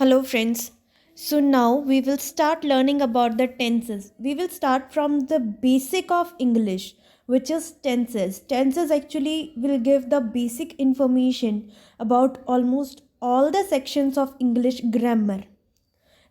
Hello, friends. So, now we will start learning about the tenses. We will start from the basic of English, which is tenses. Tenses actually will give the basic information about almost all the sections of English grammar.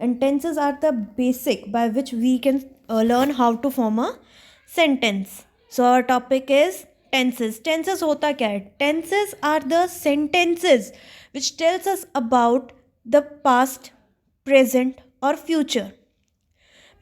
And tenses are the basic by which we can learn how to form a sentence. So, our topic is tenses. Tenses होता क्या है? Tenses are the sentences which tells us about the past, present और future.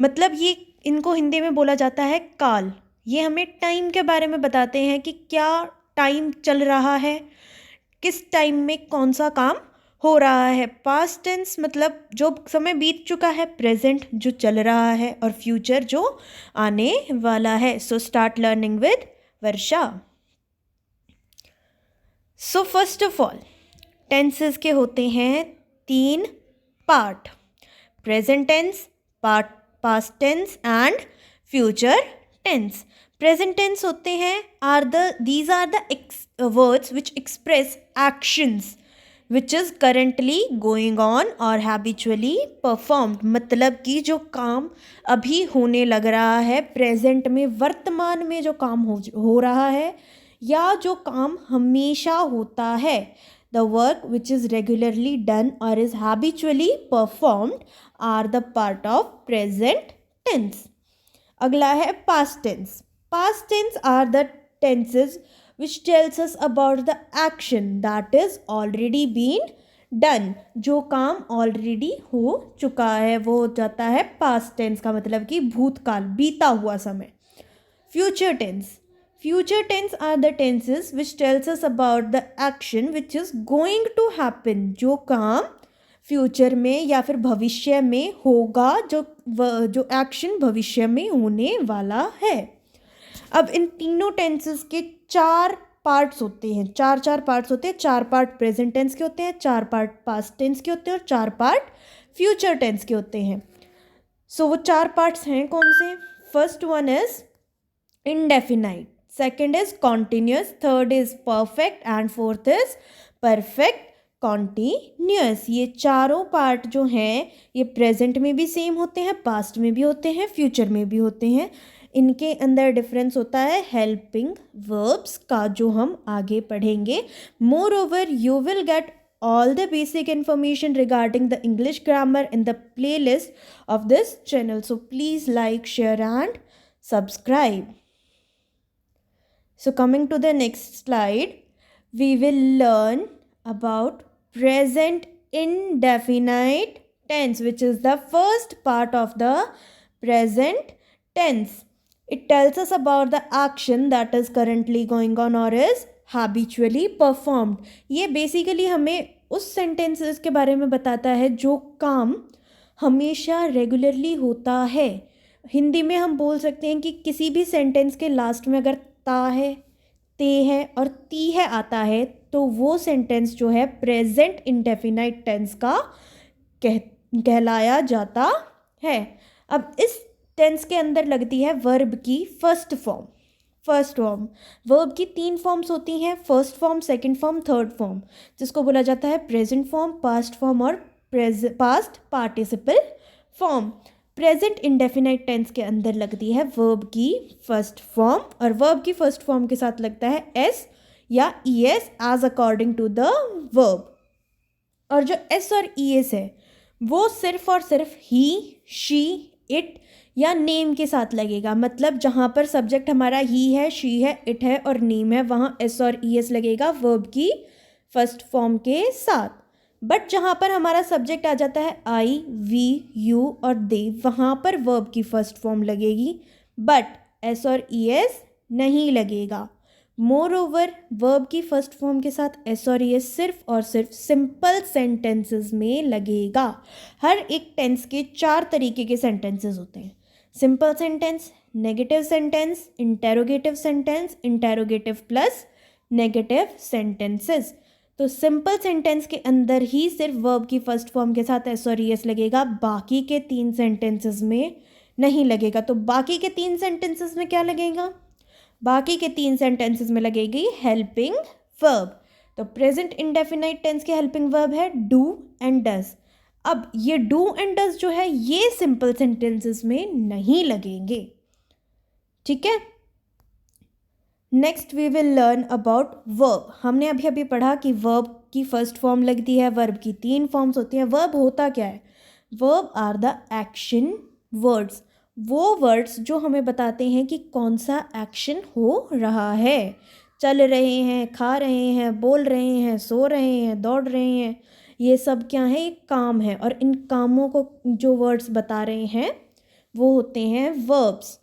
मतलब ये इनको हिंदी में बोला जाता है काल. ये हमें टाइम के बारे में बताते हैं कि क्या टाइम चल रहा है, किस टाइम में कौन सा काम हो रहा है. पास्ट टेंस मतलब जो समय बीत चुका है, प्रेजेंट जो चल रहा है और फ्यूचर जो आने वाला है. So start learning with Varsha. So first of all tenses के होते हैं 3 part: present tense, past tense and future tense. Present tense होते हैं these are the words which express actions which is currently going on or habitually performed. मतलब कि जो काम अभी होने लग रहा है, प्रेजेंट में, वर्तमान में जो काम हो रहा है या जो काम हमेशा होता है. The work which is regularly done or is habitually performed are the part of present tense. अगला है past tense. Past tense are the tenses which tells us about the action that is already been done. जो काम already हो चुका है वो हो जाता है past tense का मतलब कि भूतकाल, बीता हुआ समय. Future tense. Future tense are the tenses which tells us about the action which is going to happen. जो काम फ्यूचर में या फिर भविष्य में होगा, जो एक्शन भविष्य में होने वाला है. अब इन तीनों टेंसेस के 4 पार्ट्स होते हैं, चार पार्ट्स होते हैं. 4 पार्ट प्रेजेंट टेंस के होते हैं, 4 पार्ट पास्ट टेंस के होते हैं और 4 पार्ट फ्यूचर टेंस के होते हैं. सो वो 4 पार्ट्स हैं कौन से? First one is indefinite, second is continuous, third is perfect and fourth is perfect continuous. ये चारों पार्ट जो हैं ये प्रेजेंट में भी सेम होते हैं, पास्ट में भी होते हैं, फ्यूचर में भी होते हैं. इनके अंदर डिफरेंस होता है हेल्पिंग वर्ब्स का, जो हम आगे पढ़ेंगे. More over you will gate all the basic information regarding the English grammar in the playlist of this channel. So please like, share and subscribe. So coming to the next slide, we will learn about present indefinite tense, which is the first part of the present tense. It tells us about the action that is currently going on or is habitually performed. ये basically हमें उस sentences के बारे में बताता है जो काम हमेशा रेगुलरली होता है. हिंदी में हम बोल सकते हैं कि किसी भी सेंटेंस के लास्ट में अगर ता है, ते है और ती है आता है तो वो सेंटेंस जो है प्रेजेंट इंडेफिनाइट टेंस का कहलाया जाता है. अब इस टेंस के अंदर लगती है वर्ब की फर्स्ट फॉर्म. वर्ब की 3 फॉर्म्स होती हैं, first form, second form, third form, जिसको बोला जाता है प्रेजेंट फॉर्म, पास्ट फॉर्म और past participle form. Present indefinite tense के अंदर लगती है वर्ब की फर्स्ट फॉर्म और वर्ब की फर्स्ट फॉर्म के साथ लगता है एस या E S as according to the verb. और जो एस और ई एस है वो सिर्फ और सिर्फ ही, शी, इट या नेम के साथ लगेगा. मतलब जहाँ पर सब्जेक्ट हमारा ही है, शी है, इट है और नेम है वहाँ एस और ई एस लगेगा वर्ब की फर्स्ट फॉर्म के साथ. बट जहाँ पर हमारा सब्जेक्ट आ जाता है आई, वी, यू और दे, वहाँ पर वर्ब की फर्स्ट फॉर्म लगेगी बट एस और ई एस नहीं लगेगा. मोर ओवर वर्ब की फर्स्ट फॉर्म के साथ एस और ई एस सिर्फ और सिर्फ सिंपल सेंटेंसेस में लगेगा. हर एक टेंस के 4 तरीके के सेंटेंसेस होते हैं: simple sentence, negative sentence, interrogative sentence, interrogative plus negative sentences. तो सिंपल सेंटेंस के अंदर ही सिर्फ वर्ब की फर्स्ट फॉर्म के साथ एस और ई एस लगेगा, बाकी के 3 सेंटेंसेस में नहीं लगेगा. तो बाकी के 3 सेंटेंसेस में क्या लगेगा? बाकी के 3 सेंटेंसेस में लगेगी हेल्पिंग वर्ब. तो प्रेजेंट इंडेफिनाइट टेंस के हेल्पिंग वर्ब है डू एंड डज. अब ये डू एंड डज जो है ये सिंपल सेंटेंसेस में नहीं लगेंगे, ठीक है। Next we will learn about verb. हमने अभी अभी पढ़ा कि वर्ब की फर्स्ट फॉर्म लगती है, वर्ब की 3 फॉर्म्स होती हैं। वर्ब होता क्या है? Verb are the action words, वो वर्ड्स जो हमें बताते हैं कि कौन सा एक्शन हो रहा है। चल रहे हैं, खा रहे हैं, बोल रहे हैं, सो रहे हैं, दौड़ रहे हैं, ये सब क्या है? एक काम है, और इन कामों को जो वर्ड्स बता रहे हैं वो होते हैं वर्ब्स,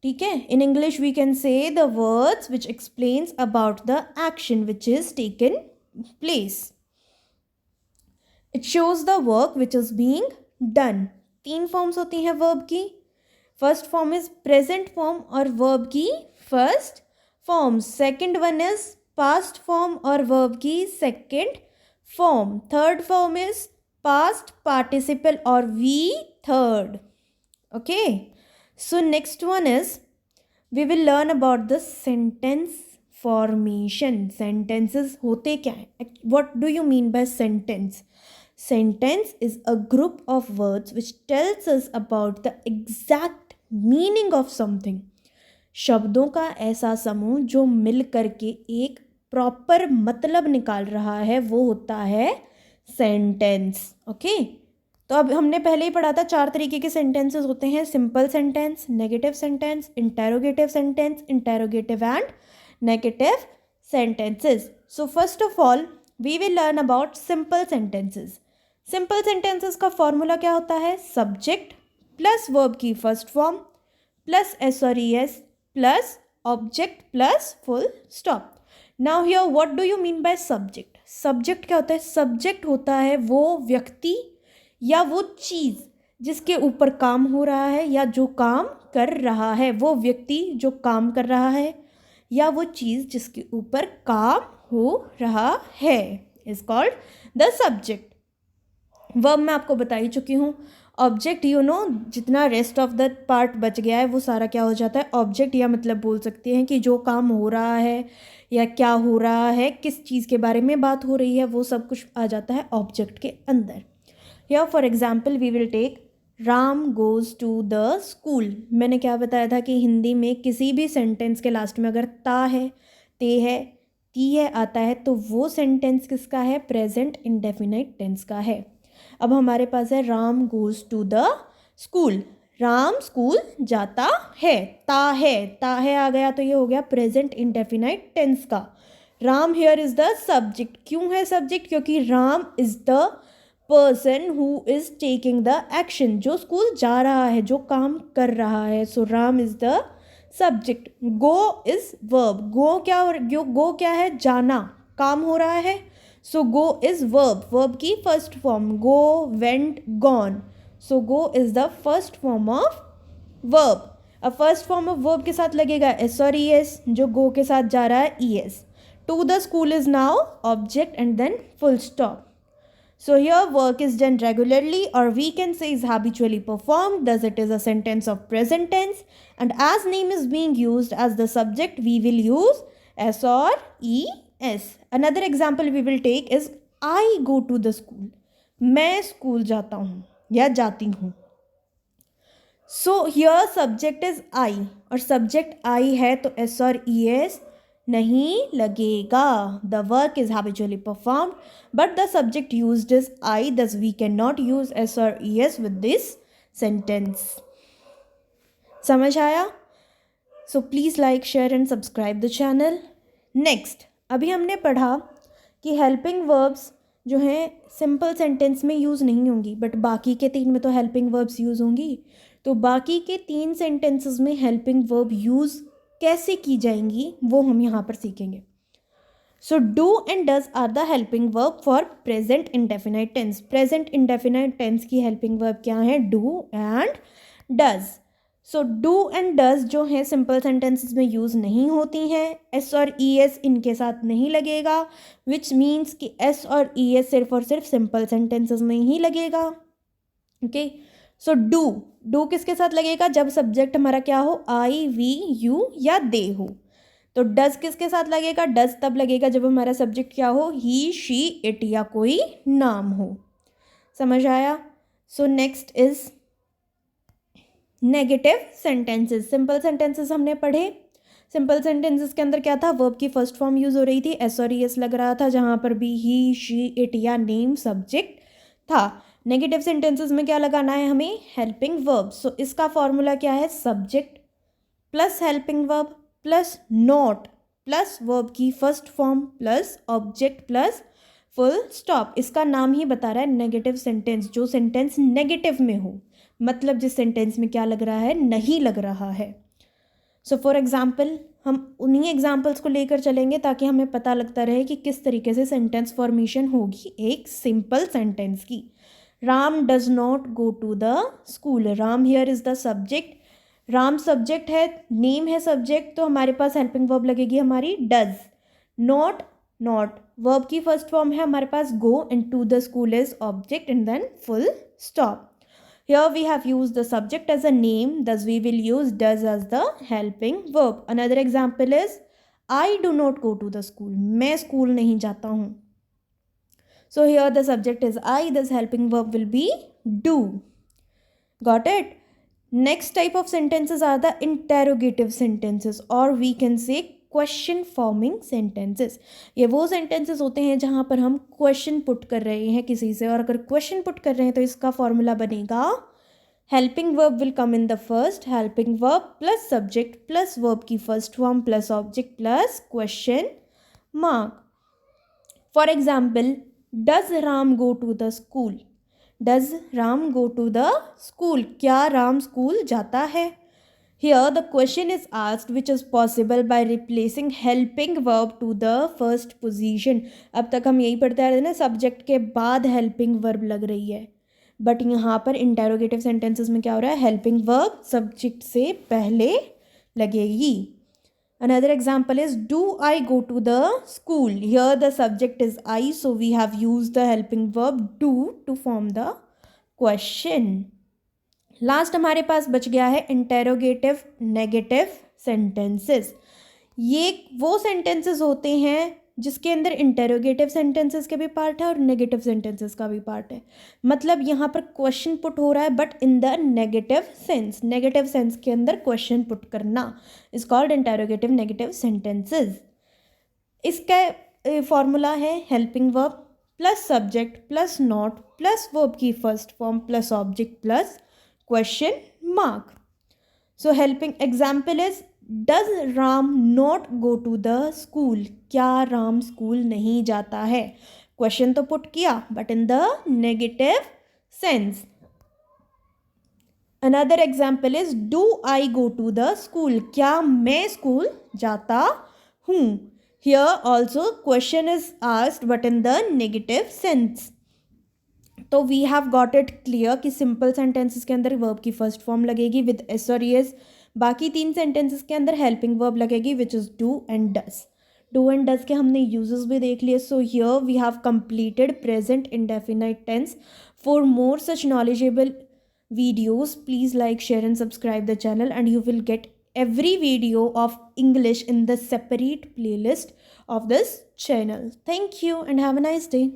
ठीक है। In English we can say the words which explains about the action which is taken place. It shows the work which is being done. 3 forms होती हैं वर्ब की। First form is present form और verb की first form. Second one is past form और verb की second form. Third form is past participle और V third, okay. So next one is we will learn about the sentence formation. Sentences होते क्या हैं? What do you mean by sentence? Sentence is a group of words which tells us about the exact meaning of something. शब्दों का ऐसा समूह जो मिल करके एक प्रॉपर मतलब निकाल रहा है, वो होता है सेंटेंस, ओके। तो अब हमने पहले ही पढ़ा था 4 तरीके के सेंटेंसेस होते हैं, simple sentence, negative sentence, interrogative sentence, interrogative and negative sentences. So first of all we will learn about simple sentences. Simple sentences का फॉर्मूला क्या होता है? सब्जेक्ट प्लस वर्ब की फर्स्ट फॉर्म प्लस एस और E S plus object plus full stop. Now here what do you mean by subject? Subject क्या होता है? Subject होता है वो व्यक्ति या वो चीज़ जिसके ऊपर काम हो रहा है या जो काम कर रहा है। वो व्यक्ति जो काम कर रहा है या वो चीज़ जिसके ऊपर काम हो रहा है is called the subject. Verb मैं आपको बता ही चुकी हूँ। ऑब्जेक्ट यू नो, जितना रेस्ट ऑफ द पार्ट बच गया है वो सारा क्या हो जाता है? ऑब्जेक्ट। या मतलब बोल सकते हैं कि जो काम हो रहा है या क्या हो रहा है, किस चीज़ के बारे में बात हो रही है, वो सब कुछ आ जाता है ऑब्जेक्ट के अंदर। Here for example we will take Ram goes to the school। मैंने क्या बताया था कि हिंदी में किसी भी सेंटेंस के लास्ट में अगर ता है, ते है, ती है आता है तो वो सेंटेंस किसका है? प्रेजेंट इंडेफिनाइट टेंस का है। अब हमारे पास है Ram goes to the school. Ram school जाता है, ता है आ गया तो ये हो गया प्रेजेंट इंडेफिनाइट टेंस का। Ram here is the subject. क्यों है सब्जेक्ट? क्योंकि Ram is the person who is taking the action, जो स्कूल जा रहा है, जो काम कर रहा है। So Ram is the subject. Go is verb. Go क्या है? जाना, काम हो रहा है। So go is verb, verb की first form. Go, went, gone. So go is the first form of verb. अब फर्स्ट फॉर्म ऑफ वर्ब के साथ लगेगा एस और ई एस, जो गो के साथ जा रहा है E S. To the school is now object and then full stop. So here work is done regularly, or we can say is habitually performed, thus it is a sentence of present tense, and as name is being used as the subject we will use S or ES. Another example we will take is I go to the school. मैं school जाता हूँ या जाती हूँ। So here subject is I, और subject I है तो S और ES नहीं लगेगा। The work is habitually performed, but the subject used is I, thus we cannot use S or ES with this sentence. समझ आया? So please like, share and subscribe the channel. Next, अभी हमने पढ़ा कि helping verbs जो हैं simple sentence में use नहीं होंगी, बट बाकी के 3 में तो हेल्पिंग वर्ब्स यूज़ होंगी। तो बाकी के 3 सेंटेंसेस में हेल्पिंग वर्ब यूज़ कैसे की जाएंगी वो हम यहाँ पर सीखेंगे। So do and does are the helping verb for present indefinite tense. Present indefinite tense की हेल्पिंग वर्ब क्या है? Do and does. So do and does जो है सिंपल सेंटेंसेस में यूज़ नहीं होती हैं। एस और ई एस इनके साथ नहीं लगेगा, विच मीन्स कि एस और ई एस सिर्फ और सिर्फ सिंपल सेंटेंसेस में ही लगेगा। ओके, सो डू किसके साथ लगेगा? जब सब्जेक्ट हमारा क्या हो? आई, वी, यू या दे हो। तो डज किसके साथ लगेगा? डज तब लगेगा जब हमारा सब्जेक्ट क्या हो? ही, शी, इट या कोई नाम हो। समझ आया? So next is negative sentences. Simple sentences हमने पढ़े. सिंपल सेंटेंसेस के अंदर क्या था, वर्ब की फर्स्ट फॉर्म यूज हो रही थी, एस और ईएस लग रहा था, जहां पर भी ही, शी, इट या नेम सब्जेक्ट था. नेगेटिव सेंटेंसेस में क्या लगाना है हमें, हेल्पिंग वर्ब. सो इसका फॉर्मूला क्या है, subject plus helping verb plus not plus verb की first form plus object plus full stop. इसका नाम ही बता रहा है नेगेटिव सेंटेंस. जो सेंटेंस नेगेटिव में हो, मतलब जिस सेंटेंस में क्या लग रहा है, नहीं लग रहा है. सो फॉर एग्जाम्पल हम उन्हीं एग्जाम्पल्स को लेकर चलेंगे ताकि हमें पता लगता रहे कि किस तरीके से सेंटेंस फॉर्मेशन होगी एक सिंपल सेंटेंस की. Ram does not go to the school. Ram here is the subject. Ram subject है, नेम है सब्जेक्ट, तो हमारे पास हेल्पिंग वर्ब लगेगी हमारी डज. नॉट वर्ब की फर्स्ट फॉर्म है हमारे पास go, and to the school is object, and then full stop. Here we have used the subject as a name, thus we will use does as the helping verb. Another example is I do not go to the school. मैं school नहीं जाता हूँ. So here the subject is I, thus helping verb will be do. Got it? Next type of sentences are the interrogative sentences, or we can say question forming sentences. ये वो sentences होते हैं जहाँ पर हम क्वेश्चन पुट कर रहे हैं किसी से, और अगर क्वेश्चन पुट कर रहे हैं तो इसका फॉर्मूला बनेगा helping verb will come in the first, helping verb plus subject plus verb की first form plus object plus question mark. For example, does Ram go to the school. Does Ram go to the school. क्या Ram school जाता है. Here the question is asked which is possible by replacing helping verb to the first position. अब तक हम यही पढ़ते आ रहे थे ना, सब्जेक्ट के बाद हेल्पिंग वर्ब लग रही है, बट यहाँ पर इंटेरोगेटिव सेंटेंसेस में क्या हो रहा है, हेल्पिंग वर्ब सब्जेक्ट से पहले लगेगी. Another example is do I go to the school. Here the subject is I, so we have used the helping verb do to form the question. Last हमारे पास बच गया है इंटेरोगेटिव नेगेटिव सेंटेंसेस. ये वो sentences होते हैं जिसके अंदर इंटेरोगेटिव सेंटेंसेस के भी पार्ट है और नेगेटिव सेंटेंसेस का भी पार्ट है. मतलब यहाँ पर क्वेश्चन पुट हो रहा है but in the negative sense. Negative sense के अंदर क्वेश्चन पुट करना is called interrogative negative sentences. इसका फॉर्मूला है helping verb plus subject plus not plus verb की first form plus object plus question mark. So helping example is does Ram not go to the school. क्या Ram school नहीं जाता है. Question तो put किया but in the negative sense. Another example is do I go to the school. क्या मैं school जाता हूँ. Here also question is asked but in the negative sense. तो we have got it clear कि simple sentences के अंदर verb की first form लगेगी विद एस और एस. बाकी 3 सेंटेंसेस के अंदर हेल्पिंग वर्ब लगेगी which is do and does. Do and does के हमने यूजेस भी देख लिए. So here we have completed present indefinite tense. For more such knowledgeable videos please like share and subscribe the channel and you will get every video of English in the separate playlist of this channel. Thank you and have a nice day.